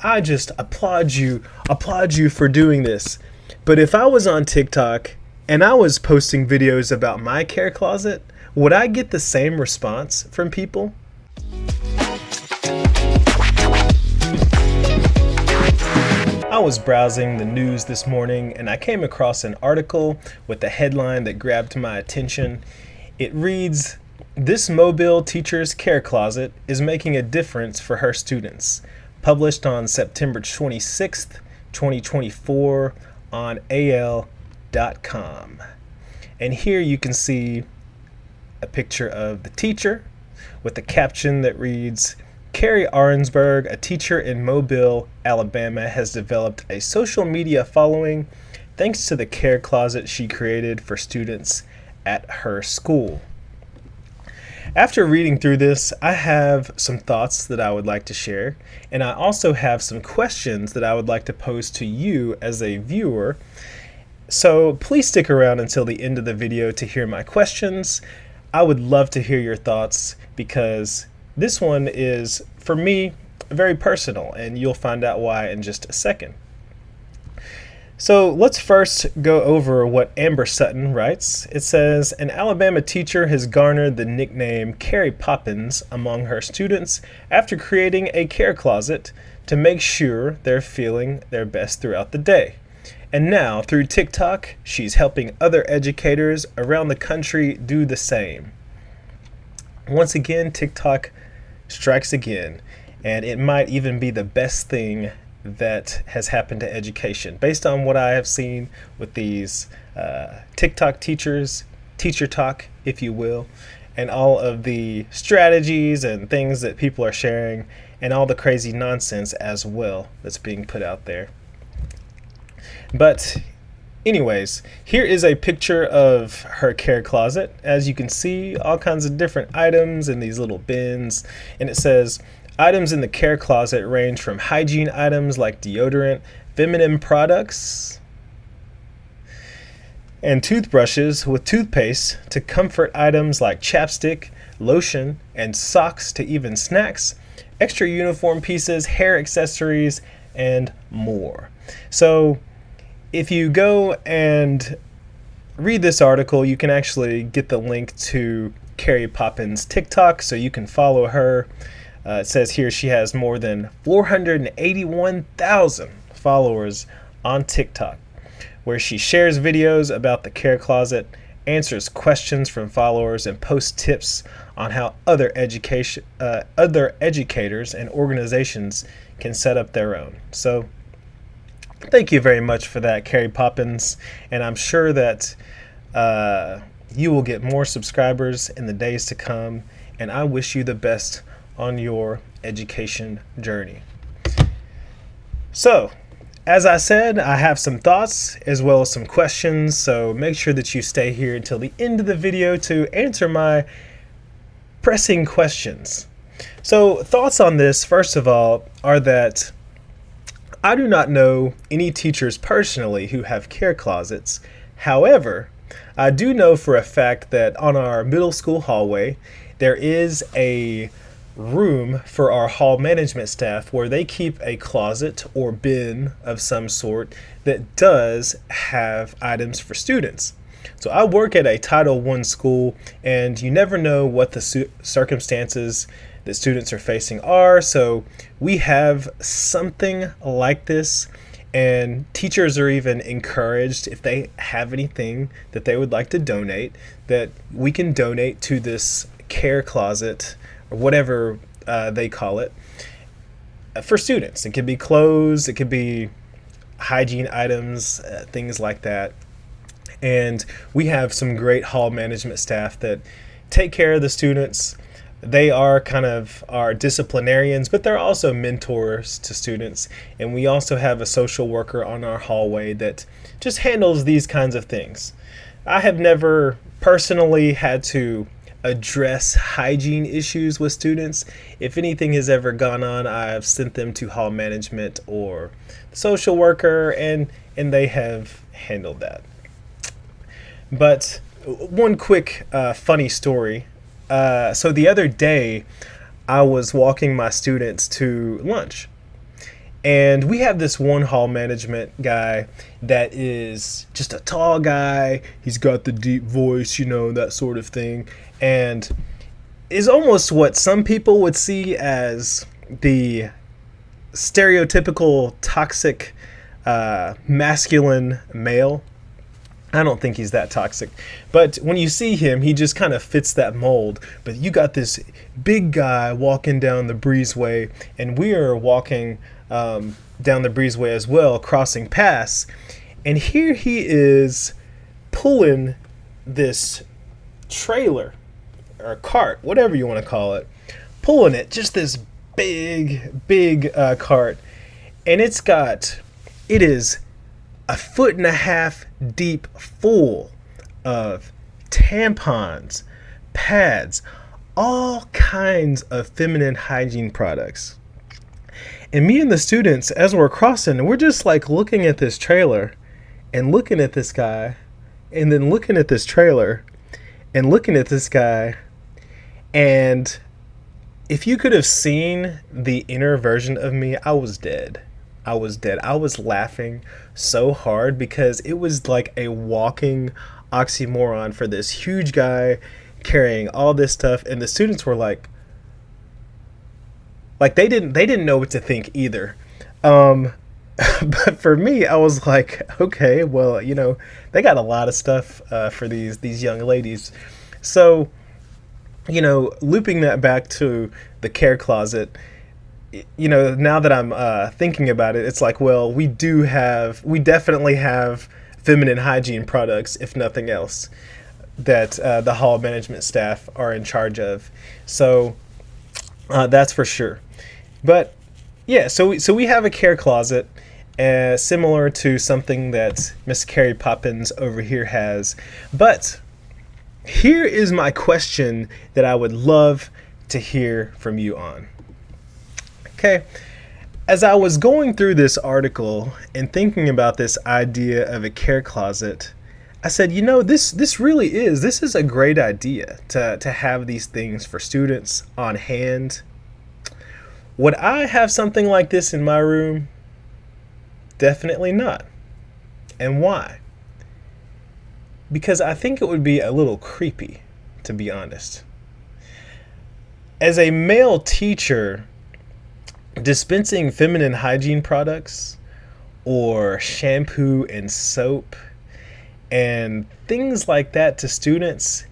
I just applaud you for doing this. But if I was on TikTok and I was posting videos about my care closet, would I get the same response from people? I was browsing the news this morning and I came across an article with a headline that grabbed my attention. It reads, "This Mobile teacher's care closet is making a difference for her students." Published on September 26th, 2024 on AL.com. And here you can see a picture of the teacher with a caption that reads, "Carrie Arnsberg, a teacher in Mobile, Alabama, has developed a social media following thanks to the care closet she created for students at her school." After reading through this, I have some thoughts that I would like to share, and I also have some questions that I would like to pose to you as a viewer. So please stick around until the end of the video to hear my questions. I would love to hear your thoughts because this one is, for me, very personal, and you'll find out why in just a second. So let's first go over what Amber Sutton writes. It says, "An Alabama teacher has garnered the nickname Carrie Poppins among her students after creating a care closet to make sure they're feeling their best throughout the day. And now, through TikTok, she's helping other educators around the country do the same." Once again, TikTok strikes again, and it might even be the best thing that has happened to education based on what I have seen with these TikTok teachers, teacher talk, if you will, and all of the strategies and things that people are sharing and all the crazy nonsense as well that's being put out there. But anyways, here is a picture of her care closet. As you can see, all kinds of different items in these little bins, and it says, "Items in the care closet range from hygiene items like deodorant, feminine products, and toothbrushes with toothpaste to comfort items like chapstick, lotion, and socks to even snacks, extra uniform pieces, hair accessories, and more." So if you go and read this article, you can actually get the link to Carrie Poppins' TikTok so you can follow her. It says here she has more than 481,000 followers on TikTok, where she shares videos about the care closet, answers questions from followers, and posts tips on how other educators and organizations can set up their own. So thank you very much for that, Carrie Poppins, and I'm sure that you will get more subscribers in the days to come, and I wish you the best on your education journey. So, as I said, I have some thoughts as well as some questions, so make sure that you stay here until the end of the video to answer my pressing questions. So, thoughts on this, first of all, are that I do not know any teachers personally who have care closets. However, I do know for a fact that on our middle school hallway, there is a room for our hall management staff where they keep a closet or bin of some sort that does have items for students. So I work at a Title I school, and you never know what the circumstances that students are facing are. So we have something like this, and teachers are even encouraged, if they have anything that they would like to donate, that we can donate to this care closet or whatever they call it for students. It could be clothes, it could be hygiene items, things like that. And we have some great hall management staff that take care of the students. They are kind of our disciplinarians, but they're also mentors to students. And we also have a social worker on our hallway that just handles these kinds of things. I have never personally had to address hygiene issues with students. If anything has ever gone on, I've sent them to hall management or the social worker, and they have handled that. But one quick funny story. So the other day, I was walking my students to lunch, And we have this one hall management guy that is just a tall guy. He's got the deep voice, that sort of thing. And is almost what some people would see as the stereotypical toxic masculine male. I don't think he's that toxic. But when you see him, he just kind of fits that mold. But you got this big guy walking down the breezeway, and we are walking down the breezeway as well, crossing paths. And here he is pulling this trailer or cart, whatever you want to call it, pulling it, just this big cart. And it is 1.5 feet deep, full of tampons, pads, all kinds of feminine hygiene products. And me and the students, as we're crossing, we're just like looking at this trailer and looking at this guy and then looking at this trailer and looking at this guy. And if you could have seen the inner version of me, I was dead. I was laughing so hard because it was like a walking oxymoron for this huge guy carrying all this stuff, and the students were like they didn't know what to think either. But for me, I was like, okay, well, they got a lot of stuff for these young ladies. So, looping that back to the care closet, now that I'm thinking about it, it's like, well, we definitely have feminine hygiene products, if nothing else, that the hall management staff are in charge of. So that's for sure. But yeah, so we have a care closet, similar to something that Miss Carrie Poppins over here has. But here is my question that I would love to hear from you on. Okay, as I was going through this article and thinking about this idea of a care closet, I said, this is a great idea to have these things for students on hand. Would I have something like this in my room? Definitely not. And why? Because I think it would be a little creepy, to be honest. As a male teacher, dispensing feminine hygiene products or shampoo and soap and things like that to students,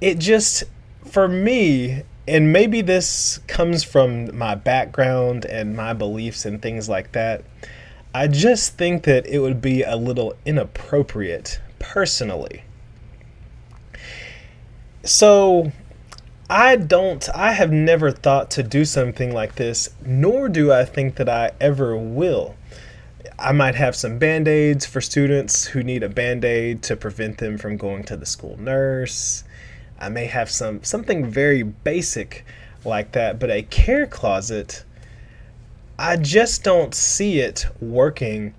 it just, for me, and maybe this comes from my background and my beliefs and things like that, I just think that it would be a little inappropriate personally. So I have never thought to do something like this, nor do I think that I ever will. I might have some Band-Aids for students who need a Band-Aid to prevent them from going to the school nurse. I may have something very basic like that, but a care closet, I just don't see it working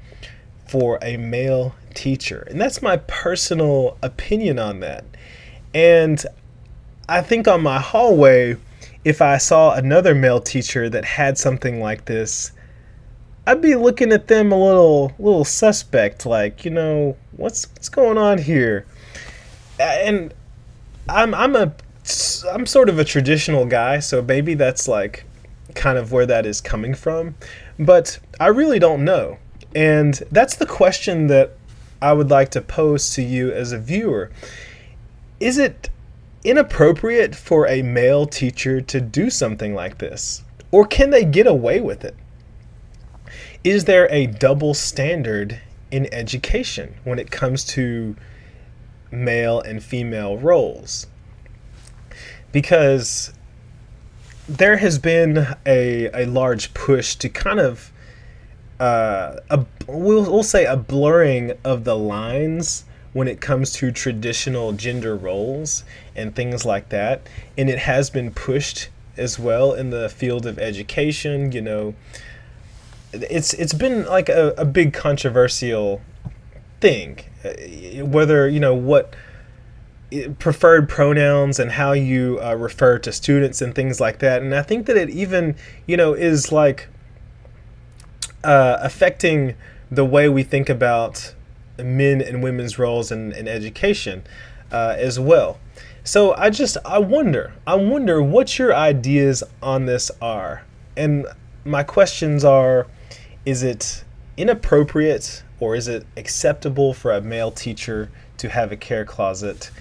for a male teacher. And that's my personal opinion on that. And I think on my hallway, if I saw another male teacher that had something like this, I'd be looking at them a little suspect, like, what's going on here? And I'm sort of a traditional guy, so maybe that's like kind of where that is coming from, but I really don't know. And that's the question that I would like to pose to you as a viewer. Is it inappropriate for a male teacher to do something like this? Or can they get away with it? Is there a double standard in education when it comes to male and female roles? Because there has been a large push to kind of we'll say a blurring of the lines when it comes to traditional gender roles and things like that, and it has been pushed as well in the field of education. It's been like a big controversial thing, whether what preferred pronouns and how you refer to students and things like that. And I think that it even is like affecting the way we think about men and women's roles in education as well. So I wonder what your ideas on this are. And my questions are, is it inappropriate or is it acceptable for a male teacher to have a care closet?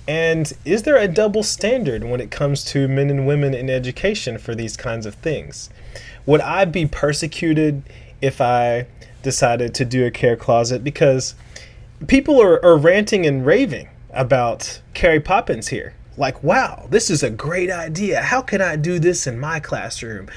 And is there a double standard when it comes to men and women in education for these kinds of things? Would I be persecuted if I decided to do a care closet? Because people are ranting and raving about Carrie Poppins here. Like, wow, this is a great idea. How can I do this in my classroom?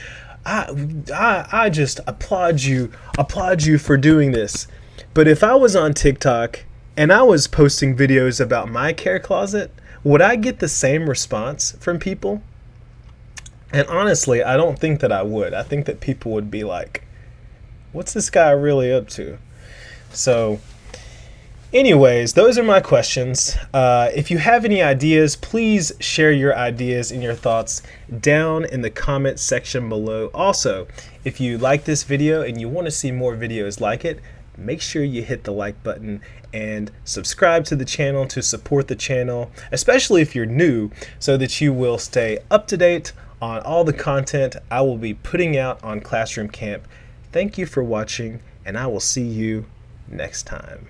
I just applaud you for doing this. But if I was on TikTok and I was posting videos about my care closet, would I get the same response from people? And honestly, I don't think that I would. I think that people would be like, what's this guy really up to? So anyways, those are my questions. If you have any ideas, please share your ideas and your thoughts down in the comment section below. Also, if you like this video and you want to see more videos like it, make sure you hit the like button and subscribe to the channel to support the channel, especially if you're new, so that you will stay up to date on all the content I will be putting out on Classroom Camp. Thank you for watching, and I will see you next time.